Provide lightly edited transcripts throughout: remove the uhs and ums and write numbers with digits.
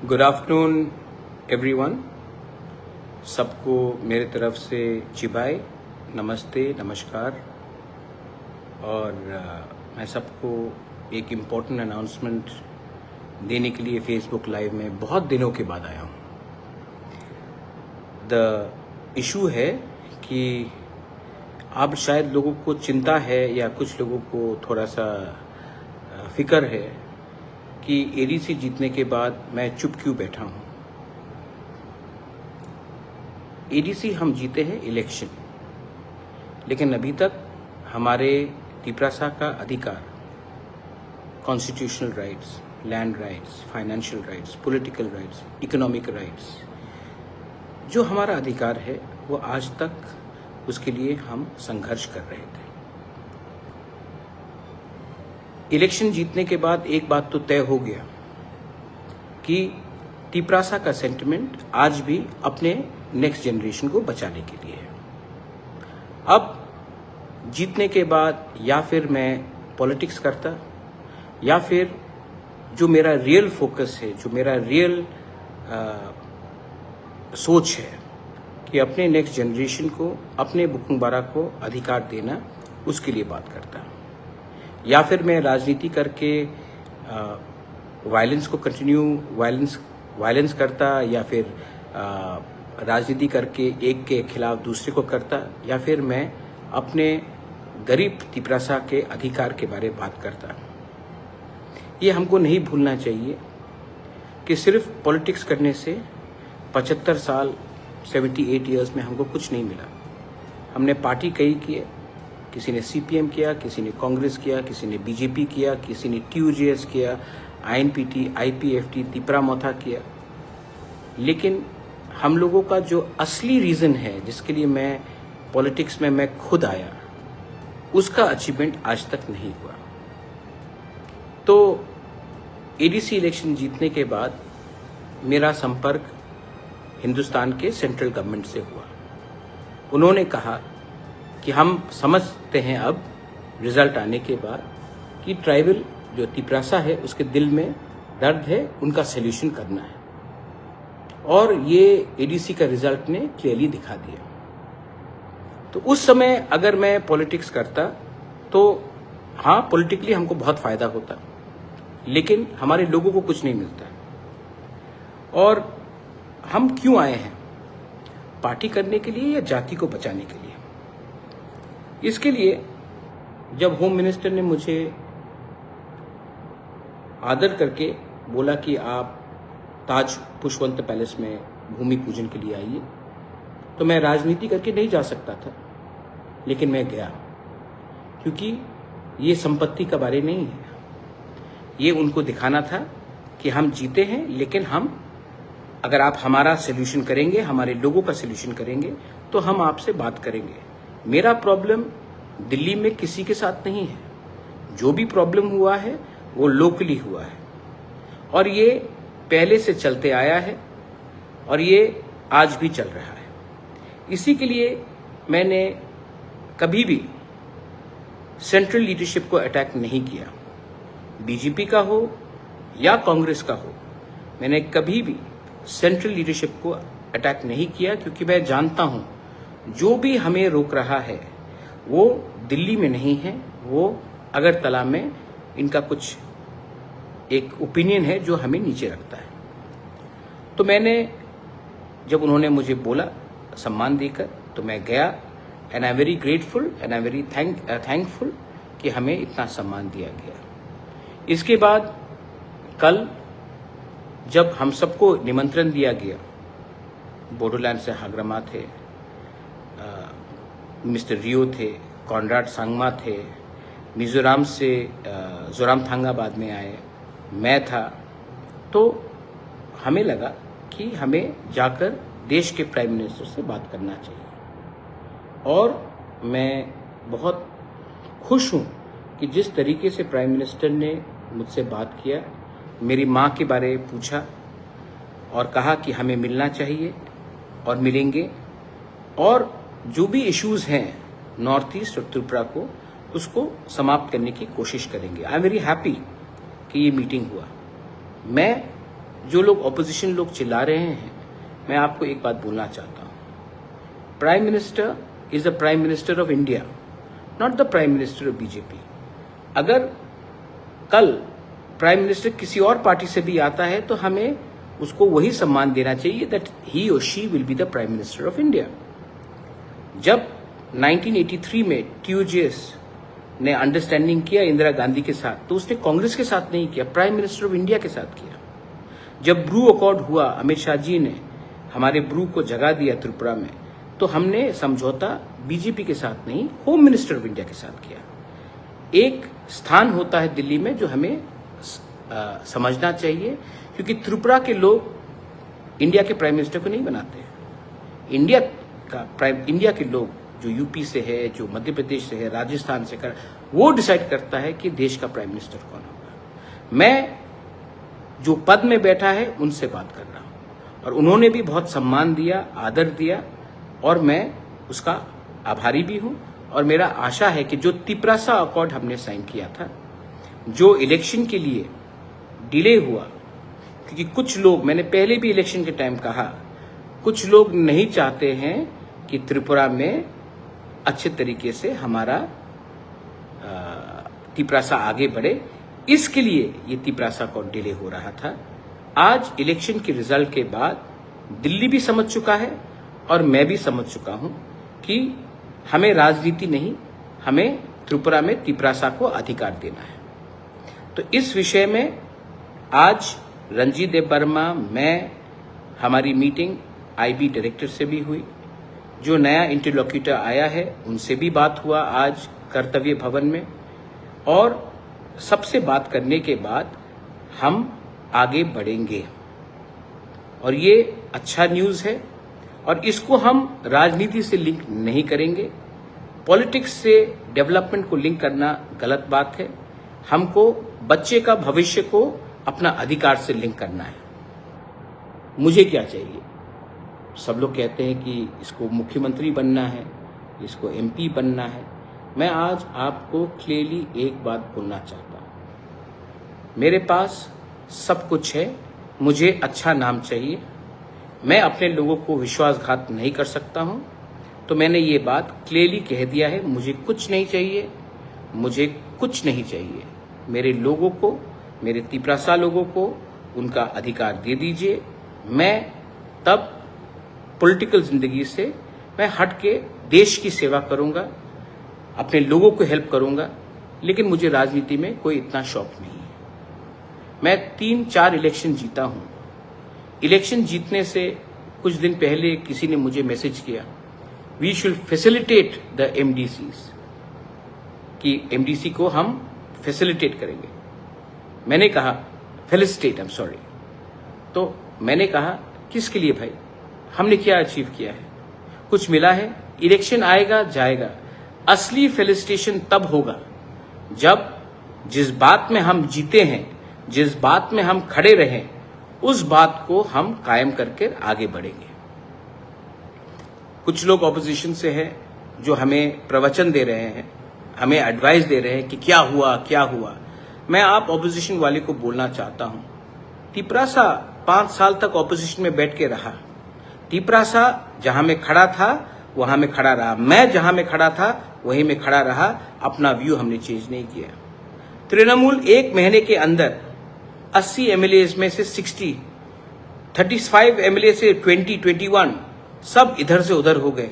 Good afternoon everyone. सबको मेरे तरफ से चिबाई नमस्ते नमस्कार। और मैं सबको एक इम्पोर्टेंट अनाउंसमेंट देने के लिए फेसबुक लाइव में बहुत दिनों के बाद आया हूँ। द इशू है कि अब शायद लोगों को चिंता है या कुछ लोगों को थोड़ा सा फिक्र है कि एडीसी जीतने के बाद मैं चुप क्यों बैठा हूँ। एडीसी हम जीते हैं इलेक्शन, लेकिन अभी तक हमारे तिपरासा का अधिकार, constitutional rights, land rights, financial rights, political rights, economic rights, जो हमारा अधिकार है वो आज तक उसके लिए हम संघर्ष कर रहे थे। इलेक्शन जीतने के बाद एक बात तो तय हो गया कि तिपरासा का सेंटिमेंट आज भी अपने नेक्स्ट जनरेशन को बचाने के लिए है। अब जीतने के बाद या फिर मैं पॉलिटिक्स करता या फिर जो मेरा रियल फोकस है, जो मेरा रियल सोच है कि अपने नेक्स्ट जनरेशन को, अपने बुकुंबारा को अधिकार देना, उसके लिए बात करता, या फिर मैं राजनीति करके वायलेंस को कंटिन्यू वायलेंस करता, या फिर राजनीति करके एक के खिलाफ दूसरे को करता, या फिर मैं अपने गरीब तिपरासा के अधिकार के बारे में बात करता। ये हमको नहीं भूलना चाहिए कि सिर्फ पॉलिटिक्स करने से 75 साल 78 इयर्स में हमको कुछ नहीं मिला। हमने पार्टी कई किए, किसी ने सीपीएम किया, किसी ने कांग्रेस किया, किसी ने बीजेपी किया, किसी ने टीयूजेएस किया, आईएनपीटी, आईपीएफटी, तिपरा मोथा किया। लेकिन हम लोगों का जो असली रीज़न है जिसके लिए मैं पॉलिटिक्स में मैं खुद आया, उसका अचीवमेंट आज तक नहीं हुआ। तो एडीसी इलेक्शन जीतने के बाद मेरा संपर्क हिंदुस्तान के सेंट्रल गवर्नमेंट से हुआ। उन्होंने कहा कि हम समझते हैं अब रिजल्ट आने के बाद कि ट्राइबल जो तिपरासा है उसके दिल में दर्द है, उनका सल्यूशन करना है। और ये एडीसी का रिजल्ट ने क्लियरली दिखा दिया। तो उस समय अगर मैं पॉलिटिक्स करता तो हाँ, पॉलिटिकली हमको बहुत फायदा होता, लेकिन हमारे लोगों को कुछ नहीं मिलता। और हम क्यों आए हैं? पार्टी करने के लिए या जाति को बचाने के लिए? इसके लिए जब होम मिनिस्टर ने मुझे आदर करके बोला कि आप ताज पुष्पवंत पैलेस में भूमि पूजन के लिए आइए, तो मैं राजनीति करके नहीं जा सकता था, लेकिन मैं गया, क्योंकि ये संपत्ति का बारे नहीं है। ये उनको दिखाना था कि हम जीते हैं, लेकिन हम, अगर आप हमारा सल्यूशन करेंगे, हमारे लोगों का सल्यूशन करेंगे, तो हम आपसे बात करेंगे। मेरा प्रॉब्लम दिल्ली में किसी के साथ नहीं है। जो भी प्रॉब्लम हुआ है वो लोकली हुआ है, और ये पहले से चलते आया है, और ये आज भी चल रहा है। इसी के लिए मैंने कभी भी सेंट्रल लीडरशिप को अटैक नहीं किया, बीजेपी का हो या कांग्रेस का हो। मैंने कभी भी सेंट्रल लीडरशिप को अटैक नहीं किया, क्योंकि मैं जानता हूं जो भी हमें रोक रहा है वो दिल्ली में नहीं है, वो अगरतला में इनका कुछ एक ओपिनियन है जो हमें नीचे रखता है। तो मैंने, जब उन्होंने मुझे बोला सम्मान देकर, तो मैं गया, and I am very grateful and I am very thankful कि हमें इतना सम्मान दिया गया। इसके बाद कल जब हम सबको निमंत्रण दिया गया, बोडोलैंड से हाग्रमा थे, मिस्टर रियो थे, कॉनराड सांगमा थे, मिजोरम से जोरामथांगा बाद में आए, मैं था, तो हमें लगा कि हमें जाकर देश के प्राइम मिनिस्टर से बात करना चाहिए। और मैं बहुत खुश हूँ कि जिस तरीके से प्राइम मिनिस्टर ने मुझसे बात किया, मेरी माँ के बारे में पूछा और कहा कि हमें मिलना चाहिए और मिलेंगे, और जो भी इश्यूज हैं नॉर्थ ईस्ट और त्रिपुरा को, उसको समाप्त करने की कोशिश करेंगे। आई एम वेरी हैप्पी कि ये मीटिंग हुआ। मैं जो लोग ऑपोजिशन लोग चिल्ला रहे हैं, मैं आपको एक बात बोलना चाहता हूँ। Prime minister is the prime minister of India, not the prime minister of BJP. अगर कल प्राइम मिनिस्टर किसी और पार्टी से भी आता है तो हमें उसको वही सम्मान देना चाहिए दैट ही और she will be the prime minister of India. जब 1983 में TUJS ने अंडरस्टैंडिंग किया इंदिरा गांधी के साथ, तो उसने कांग्रेस के साथ नहीं किया, प्राइम मिनिस्टर ऑफ इंडिया के साथ किया। जब ब्रू अकॉर्ड हुआ, अमित शाह जी ने हमारे ब्रू को जगा दिया त्रिपुरा में, तो हमने समझौता बीजेपी के साथ नहीं, होम मिनिस्टर ऑफ इंडिया के साथ किया। एक स्थान होता है दिल्ली में जो हमें समझना चाहिए, क्योंकि त्रिपुरा के लोग इंडिया के प्राइम मिनिस्टर को नहीं बनाते। इंडिया के लोग जो यूपी से है, जो मध्य प्रदेश से है, राजस्थान से कर, वो डिसाइड करता है कि देश का प्राइम मिनिस्टर कौन होगा। मैं जो पद में बैठा है उनसे बात कर रहा हूं, और उन्होंने भी बहुत सम्मान दिया, आदर दिया, और मैं उसका आभारी भी हूं। और मेरा आशा है कि जो तिपरासा अकॉर्ड हमने साइन किया था, जो इलेक्शन के लिए डिले हुआ, क्योंकि कुछ लोग, मैंने पहले भी इलेक्शन के टाइम कहा, कुछ लोग नहीं चाहते हैं कि त्रिपुरा में अच्छे तरीके से हमारा तिपरासा आगे बढ़े, इसके लिए ये तिपरासा अकॉर्ड डिले हो रहा था। आज इलेक्शन के रिजल्ट के बाद दिल्ली भी समझ चुका है और मैं भी समझ चुका हूं कि हमें राजनीति नहीं, हमें त्रिपुरा में तिपरासा को अधिकार देना है। तो इस विषय में आज रणजीत देव वर्मा, मैं, हमारी मीटिंग IB डायरेक्टर से भी हुई, जो नया इंटरलॉक्यूटर आया है उनसे भी बात हुआ आज कर्तव्य भवन में, और सबसे बात करने के बाद हम आगे बढ़ेंगे। और ये अच्छा न्यूज़ है, और इसको हम राजनीति से लिंक नहीं करेंगे। पॉलिटिक्स से डेवलपमेंट को लिंक करना गलत बात है। हमको बच्चे का भविष्य को अपना अधिकार से लिंक करना है। मुझे क्या चाहिए? सब लोग कहते हैं कि इसको मुख्यमंत्री बनना है, इसको MP बनना है। मैं आज आपको क्लियरली एक बात बोलना चाहता हूं, मेरे पास सब कुछ है, मुझे अच्छा नाम चाहिए, मैं अपने लोगों को विश्वासघात नहीं कर सकता हूं, तो मैंने ये बात क्लियरली कह दिया है। मुझे कुछ नहीं चाहिए, मुझे कुछ नहीं चाहिए। मेरे लोगों को, मेरे तिपरासा लोगों को उनका अधिकार दे दीजिए। मैं तब पॉलिटिकल जिंदगी से मैं हट के देश की सेवा करूंगा, अपने लोगों को हेल्प करूंगा, लेकिन मुझे राजनीति में कोई इतना शौक नहीं है। मैं 3-4 इलेक्शन जीता हूं। इलेक्शन जीतने से कुछ दिन पहले किसी ने मुझे मैसेज किया, we should facilitate the MDCs, कि MDC को हम फैसिलिटेट करेंगे। मैंने कहा फेलिसिटेट, आई एम सॉरी। तो मैंने कहा किसके लिए भाई? हमने क्या अचीव किया है? कुछ मिला है? इलेक्शन आएगा जाएगा, असली फेलिसिटेशन तब होगा जब जिस बात में हम जीते हैं, जिस बात में हम खड़े रहें, उस बात को हम कायम करके आगे बढ़ेंगे। कुछ लोग ऑपोजिशन से हैं जो हमें प्रवचन दे रहे हैं, हमें एडवाइस दे रहे हैं कि क्या हुआ क्या हुआ। मैं आप ऑपोजिशन वाले को बोलना चाहता हूं, तिपरासा 5 साल तक ऑपोजिशन में बैठ के रहा। तिपरासा जहां में खड़ा था वहां में खड़ा रहा, मैं जहां में खड़ा था वहीं में खड़ा रहा। अपना व्यू हमने चेंज नहीं किया। तृणमूल 1 महीने के अंदर 80 MLAs में से 60, 35 MLA से 21 सब इधर से उधर हो गए।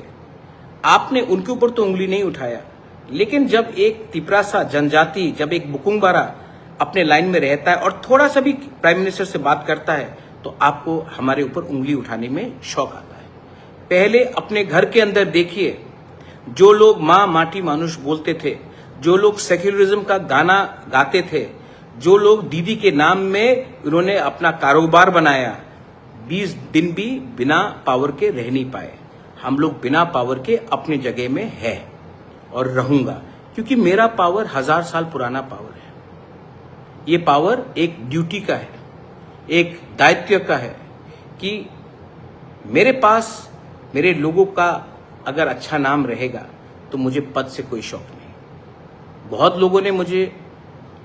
आपने उनके ऊपर तो उंगली नहीं उठाया, लेकिन जब एक तिपरासा जनजाति, जब एक बुकुंबारा अपने लाइन में रहता है और थोड़ा सा भी प्राइम मिनिस्टर से बात करता है, तो आपको हमारे ऊपर उंगली उठाने में शौक आता है। पहले अपने घर के अंदर देखिए, जो लोग माँ माटी मानुष बोलते थे, जो लोग सेक्युलरिज्म का गाना गाते थे, जो लोग दीदी के नाम में उन्होंने अपना कारोबार बनाया, 20 दिन भी बिना पावर के रह नहीं पाए। हम लोग बिना पावर के अपने जगह में है और रहूंगा, क्योंकि मेरा पावर 1000 साल पुराना पावर है। ये पावर एक ड्यूटी का है, एक दायित्व का है कि मेरे पास मेरे लोगों का अगर अच्छा नाम रहेगा तो मुझे पद से कोई शौक नहीं। बहुत लोगों ने मुझे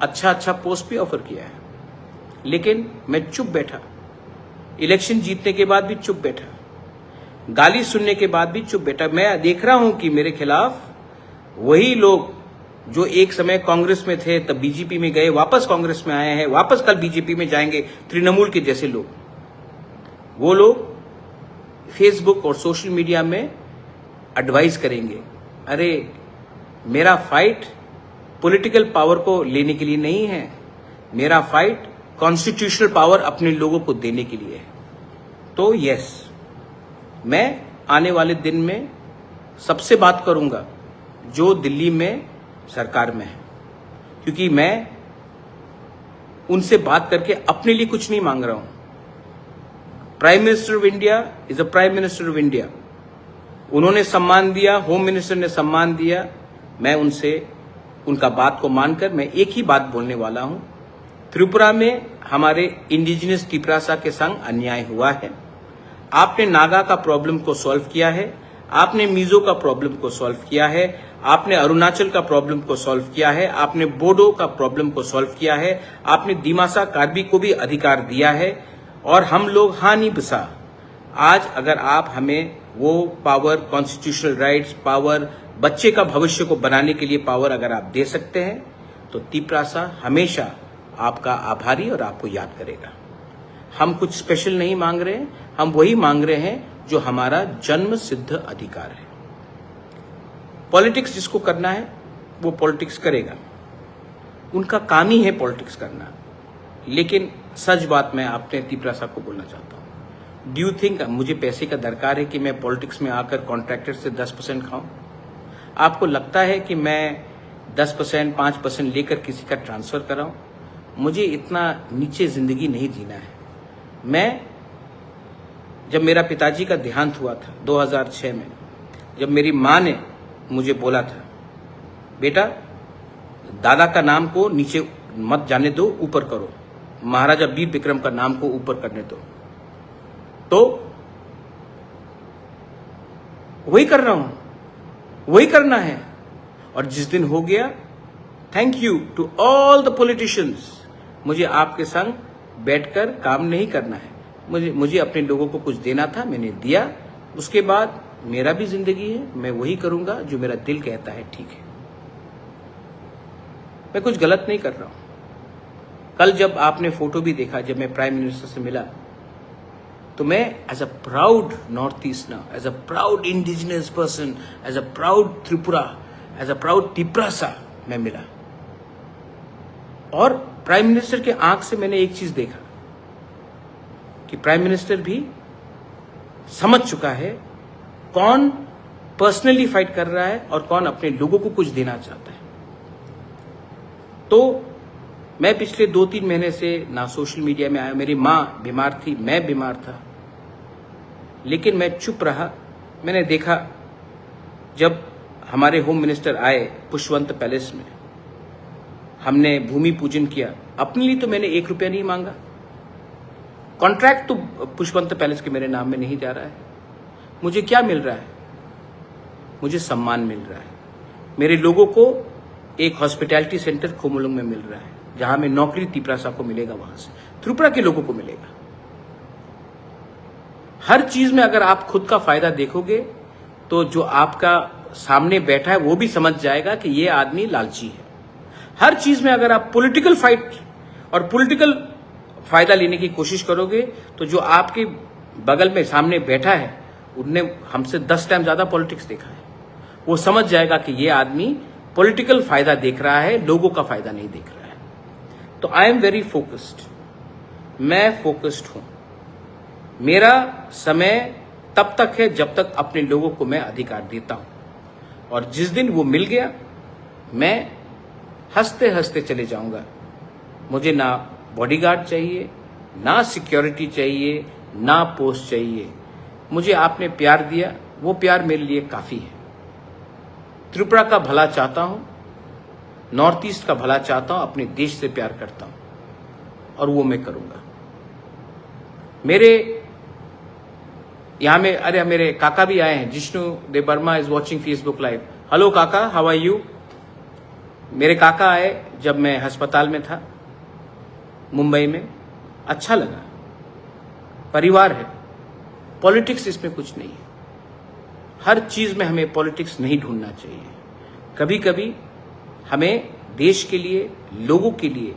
अच्छा पोस्ट भी ऑफर किया है, लेकिन मैं चुप बैठा। इलेक्शन जीतने के बाद भी चुप बैठा, गाली सुनने के बाद भी चुप बैठा। मैं देख रहा हूं कि मेरे खिलाफ वही लोग जो एक समय कांग्रेस में थे, तब बीजेपी में गए, वापस कांग्रेस में आए हैं, वापस कल बीजेपी में जाएंगे, तृणमूल के जैसे लोग, वो लोग फेसबुक और सोशल मीडिया में एडवाइस करेंगे। अरे मेरा फाइट पॉलिटिकल पावर को लेने के लिए नहीं है, मेरा फाइट कॉन्स्टिट्यूशनल पावर अपने लोगों को देने के लिए है। तो यस, मैं आने वाले दिन में सबसे बात करूंगा जो दिल्ली में सरकार में है, क्योंकि मैं उनसे बात करके अपने लिए कुछ नहीं मांग रहा हूं। Prime minister of India is a prime minister of India. उन्होंने सम्मान दिया, होम मिनिस्टर ने सम्मान दिया, मैं उनसे उनका बात को मानकर मैं एक ही बात बोलने वाला हूं। त्रिपुरा में हमारे इंडिजिनस तिपरासा के संग अन्याय हुआ है। आपने नागा का प्रॉब्लम को सॉल्व किया है, आपने मिजो का प्रॉब्लम को सॉल्व किया है, आपने अरुणाचल का प्रॉब्लम को सॉल्व किया है, आपने बोडो का प्रॉब्लम को सॉल्व किया है, आपने दिमासा कार्बी को भी अधिकार दिया है, और हम लोग हानि बसा। आज अगर आप हमें वो पावर, कॉन्स्टिट्यूशनल राइट्स, पावर, बच्चे का भविष्य को बनाने के लिए पावर अगर आप दे सकते हैं, तो तिपरासा हमेशा आपका आभारी और आपको याद करेगा। हम कुछ स्पेशल नहीं मांग रहे हैं, हम वही मांग रहे हैं जो हमारा जन्म सिद्ध अधिकार है। पॉलिटिक्स जिसको करना है वो पॉलिटिक्स करेगा, उनका काम ही है पॉलिटिक्स करना। लेकिन सच बात मैं आपने तिपरासा को बोलना चाहता हूं, डू यू थिंक मुझे पैसे का दरकार है कि मैं पॉलिटिक्स में आकर कॉन्ट्रैक्टर से 10% खाऊं? आपको लगता है कि मैं 10%, 5% लेकर किसी का ट्रांसफर कराऊं? मुझे इतना नीचे जिंदगी नहीं जीना है। मैं जब मेरा पिताजी का देहांत हुआ था 2006 में, जब मेरी माँ ने मुझे बोला था, बेटा दादा का नाम को नीचे मत जाने दो, ऊपर करो, महाराजा वीर विक्रम का नाम को ऊपर करने दो, तो वही कर रहा हूं, वही करना है। और जिस दिन हो गया, thank you to all the politicians, मुझे आपके संग बैठकर काम नहीं करना है, मुझे अपने लोगों को कुछ देना था, मैंने दिया। उसके बाद मेरा भी जिंदगी है, मैं वही करूंगा जो मेरा दिल कहता है ठीक है। मैं कुछ गलत नहीं कर रहा हूं। कल जब आपने फोटो भी देखा, जब मैं प्राइम मिनिस्टर से मिला, तो मैं as a proud north easterner, as a proud indigenous person, as a proud Tripura, as a proud Tiprasa मैं मिला। और प्राइम मिनिस्टर के आंख से मैंने एक चीज देखा कि प्राइम मिनिस्टर भी समझ चुका है कौन पर्सनली फाइट कर रहा है और कौन अपने लोगों को कुछ देना चाहता है। तो मैं पिछले 2-3 महीने से ना सोशल मीडिया में आया, मेरी माँ बीमार थी, मैं बीमार था, लेकिन मैं चुप रहा। मैंने देखा जब हमारे होम मिनिस्टर आए पुष्पवंत पैलेस में, हमने भूमि पूजन किया, अपने लिए तो मैंने 1 रुपया नहीं मांगा। कॉन्ट्रैक्ट तो पुष्पवंत पैलेस के मेरे नाम में नहीं जा रहा है। मुझे क्या मिल रहा है? मुझे सम्मान मिल रहा है। मेरे लोगों को एक हॉस्पिटैलिटी सेंटर खोमुलुंग में मिल रहा है, जहां में नौकरी तिपरासा को मिलेगा, वहां से त्रिपुरा के लोगों को मिलेगा। हर चीज में अगर आप खुद का फायदा देखोगे तो जो आपका सामने बैठा है वो भी समझ जाएगा कि ये आदमी लालची है। हर चीज में अगर आप पॉलिटिकल फाइट और पॉलिटिकल फायदा लेने की कोशिश करोगे तो जो आपके बगल में सामने बैठा है उनने हमसे 10 टाइम ज्यादा पॉलिटिक्स देखा है, वो समझ जाएगा कि ये आदमी पॉलिटिकल फायदा देख रहा है, लोगों का फायदा नहीं देख रहा है। तो आई एम वेरी फोकस्ड, मैं फोकस्ड हूं। मेरा समय तब तक है जब तक अपने लोगों को मैं अधिकार देता हूं, और जिस दिन वो मिल गया मैं हंसते हंसते चले जाऊंगा। मुझे ना बॉडीगार्ड चाहिए, ना सिक्योरिटी चाहिए, ना पोस्ट चाहिए। मुझे आपने प्यार दिया, वो प्यार मेरे लिए काफी है। त्रिपुरा का भला चाहता हूं, नॉर्थ ईस्ट का भला चाहता हूं, अपने देश से प्यार करता हूं, और वो मैं करूंगा। मेरे यहां में अरे मेरे काका भी आए हैं, Jishnu Debbarma is watching Facebook live. Hello काका, हाउ आर यू? मेरे काका आए जब मैं अस्पताल में था मुंबई में, अच्छा लगा। परिवार है। पॉलिटिक्स इसमें कुछ नहीं है। हर चीज में हमें पॉलिटिक्स नहीं ढूंढना चाहिए। कभी कभी हमें देश के लिए, लोगों के लिए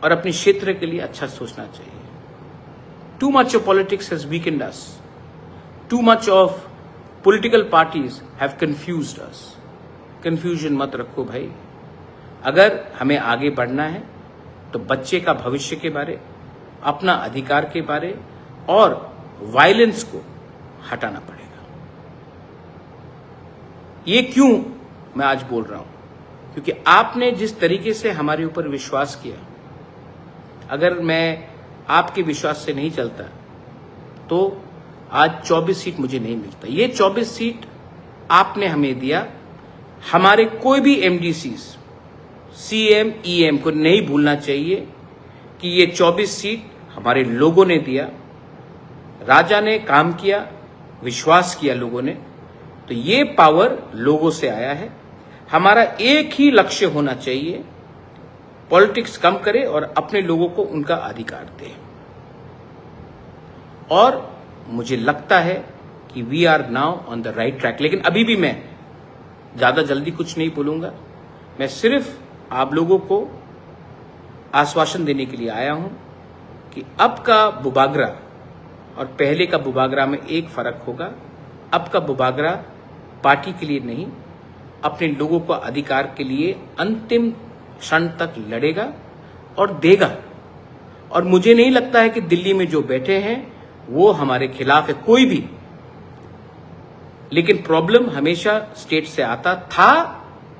और अपने क्षेत्र के लिए अच्छा सोचना चाहिए। Too much of politics has weekend us. Too much of political parties have confused us. Confusion मत रखो भाई। अगर हमें आगे बढ़ना है तो बच्चे का भविष्य के बारे, अपना अधिकार के बारे और वायलेंस को हटाना पड़ेगा। ये क्यों मैं आज बोल रहा हूं? क्योंकि आपने जिस तरीके से हमारे ऊपर विश्वास किया, अगर मैं आपके विश्वास से नहीं चलता तो आज 24 सीट मुझे नहीं मिलता। ये 24 सीट आपने हमें दिया। हमारे कोई भी एमडीसीज, सीएम, ईएम को नहीं भूलना चाहिए कि ये 24 सीट हमारे लोगों ने दिया। राजा ने काम किया, विश्वास किया लोगों ने, तो ये पावर लोगों से आया है। हमारा एक ही लक्ष्य होना चाहिए, पॉलिटिक्स कम करे और अपने लोगों को उनका अधिकार दे। और मुझे लगता है कि we are now on the right track. लेकिन अभी भी मैं ज्यादा जल्दी कुछ नहीं बोलूंगा। मैं सिर्फ आप लोगों को आश्वासन देने के लिए आया हूं कि अब का बुबागरा और पहले का बुबागरा में एक फर्क होगा। अब का बुबागरा पार्टी के लिए नहीं, अपने लोगों को अधिकार के लिए अंतिम क्षण तक लड़ेगा और देगा। और मुझे नहीं लगता है कि दिल्ली में जो बैठे हैं वो हमारे खिलाफ है, कोई भी। लेकिन प्रॉब्लम हमेशा स्टेट से आता था,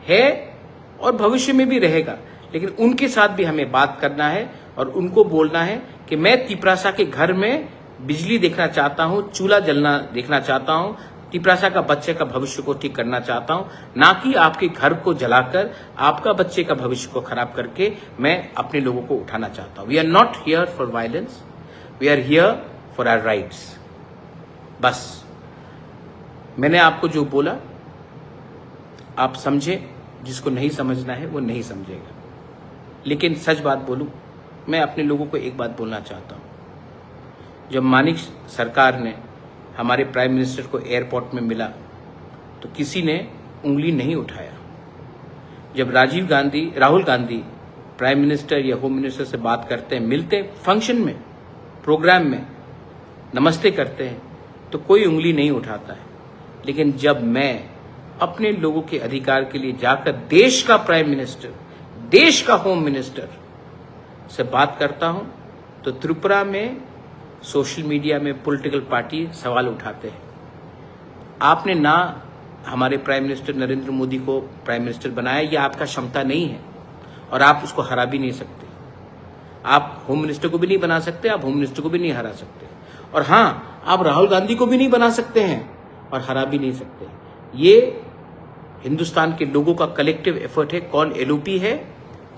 है और भविष्य में भी रहेगा। लेकिन उनके साथ भी हमें बात करना है और उनको बोलना है कि मैं तिपरासा के घर में बिजली देखना चाहता हूं, चूल्हा जलना देखना चाहता हूं, तिपरासा का बच्चे का भविष्य को ठीक करना चाहता हूं, ना कि आपके घर को जलाकर आपका बच्चे का भविष्य को खराब करके मैं अपने लोगों को उठाना चाहता हूं। We are not here for violence, we are here for our rights. बस मैंने आपको जो बोला आप समझे, जिसको नहीं समझना है वो नहीं समझेगा। लेकिन सच बात बोलूं, मैं अपने लोगों को एक बात बोलना चाहता हूं। जब मानिक सरकार ने हमारे प्राइम मिनिस्टर को एयरपोर्ट में मिला तो किसी ने उंगली नहीं उठाया। जब राहुल गांधी प्राइम मिनिस्टर या होम मिनिस्टर से बात करते हैं, मिलते फंक्शन में, प्रोग्राम में नमस्ते करते हैं, तो कोई उंगली नहीं उठाता है। लेकिन जब मैं अपने लोगों के अधिकार के लिए जाकर देश का प्राइम मिनिस्टर, देश का होम मिनिस्टर से बात करता हूं तो त्रिपुरा में सोशल मीडिया में पॉलिटिकल पार्टी सवाल उठाते हैं। आपने ना हमारे प्राइम मिनिस्टर नरेंद्र मोदी को प्राइम मिनिस्टर बनाया, यह आपका क्षमता नहीं है और आप उसको हरा भी नहीं सकते। आप होम मिनिस्टर को भी नहीं बना सकते, आप होम मिनिस्टर को भी नहीं हरा सकते। और हाँ, आप राहुल गांधी को भी नहीं बना सकते हैं और हरा भी नहीं सकते। ये हिंदुस्तान के लोगों का कलेक्टिव एफर्ट है। कौन एलओपी है,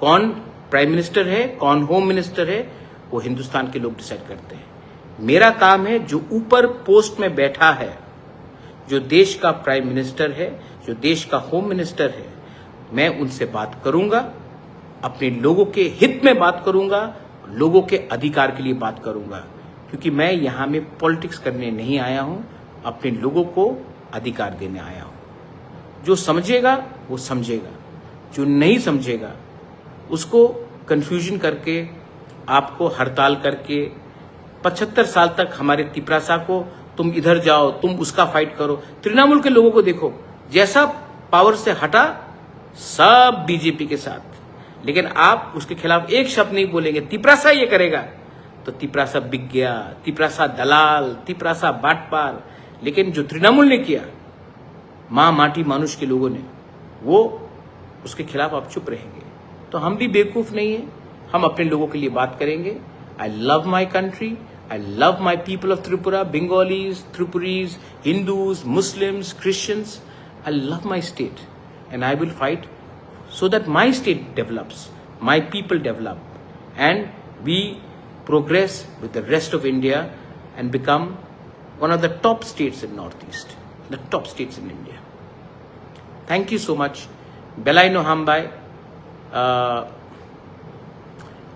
कौन प्राइम मिनिस्टर है, कौन होम मिनिस्टर है, वो हिंदुस्तान के लोग डिसाइड करते हैं। मेरा काम है, जो ऊपर पोस्ट में बैठा है, जो देश का प्राइम मिनिस्टर है, जो देश का होम मिनिस्टर है, मैं उनसे बात करूंगा, अपने लोगों के हित में बात करूंगा, लोगों के अधिकार के लिए बात करूंगा। क्योंकि मैं यहां में पॉलिटिक्स करने नहीं आया हूं, अपने लोगों को अधिकार देने आया हूं। जो समझेगा वो समझेगा, जो नहीं समझेगा उसको कंफ्यूजन करके, आपको हड़ताल करके 75 साल तक हमारे तिपरासा को तुम इधर जाओ, तुम उसका फाइट करो। तृणमूल के लोगों को देखो, जैसा पावर से हटा सब बीजेपी के साथ। लेकिन आप उसके खिलाफ एक शब्द नहीं बोलेंगे, तिपरासा ये करेगा, तो तिपरासा बिक गया, तिपरासा दलाल, तिपरासा बाटपार। लेकिन जो तृणमूल ने किया, मां माटी मानुष के लोगों ने, वो उसके खिलाफ आप चुप रहेंगे। तो हम भी बेवकूफ नहीं है, हम अपने लोगों के लिए बात करेंगे। I love my country, I love my people of Tripura, Bengalis, Tripuris, Hindus, Muslims, Christians. I love my state and I will fight so that my state develops, my people develop, and we progress with the rest of India and become one of the top states in Northeast, the top states in India. Thank you so much. Belai no hambai.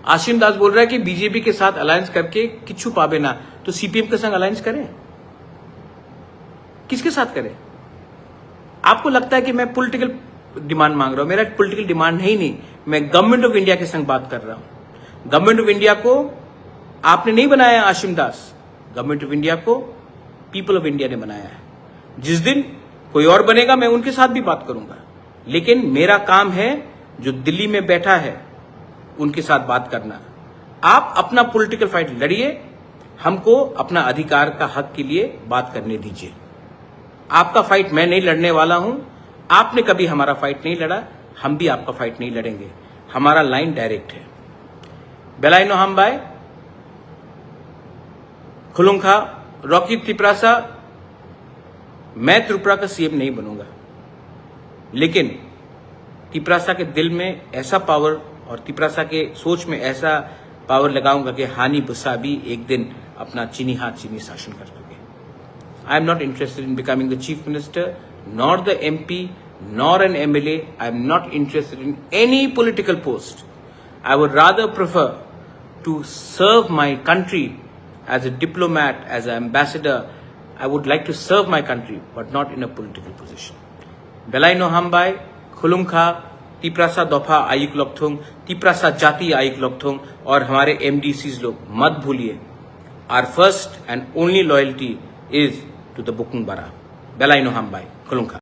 Ashim Das बोल रहा है कि BJP के साथ alliance करके किच्छु पावे ना, तो सीपीएम के संग अलायंस करें? किसके साथ करें? आपको लगता है कि मैं पॉलिटिकल डिमांड मांग रहा हूं, मेरा पॉलिटिकल डिमांड है ही नहीं, मैं गवर्नमेंट ऑफ इंडिया के संग बात कर रहा हूं। गवर्नमेंट ऑफ इंडिया को आपने नहीं बनाया आशिम दास, गवर्नमेंट ऑफ इंडिया को पीपल ऑफ इंडिया ने बनाया है। जिस दिन कोई और बनेगा मैं उनके साथ भी बात करूंगा, लेकिन मेरा काम है जो दिल्ली में बैठा है उनके साथ बात करना। आप अपना पॉलिटिकल फाइट लड़िए, हमको अपना अधिकार का हक के लिए बात करने दीजिए। आपका फाइट मैं नहीं लड़ने वाला हूं, आपने कभी हमारा फाइट नहीं लड़ा, हम भी आपका फाइट नहीं लड़ेंगे। हमारा लाइन डायरेक्ट है। बेलाइनो हाम्बाई खुलुंखा रॉकी त्रिपुरासा, मैं त्रिपुरा का सीएम नहीं बनूंगा, लेकिन त्रिपुरासा के दिल में ऐसा पावर और त्रिपुरासा के सोच में ऐसा पावर लगाऊंगा कि हानि बुसा भी एक दिन अपना चीनी हाथ चीनी शासन कर सके। I am not interested in becoming the chief minister, nor the MP, nor an MLA. I am not interested in any political post. I would rather prefer to serve my country as a diplomat, as an ambassador. I would like to serve my country, but not in a political position. Belaino Hambai, Khulungkha, Tiprasa दफा आयुक लॉकथोंग, तिपरासा जाति आयुक लॉकथोंग और हमारे MDCs लोग मत भूलिए, our first and only loyalty is to the Bukung Bara. Belaino Hambai, Khulungkha.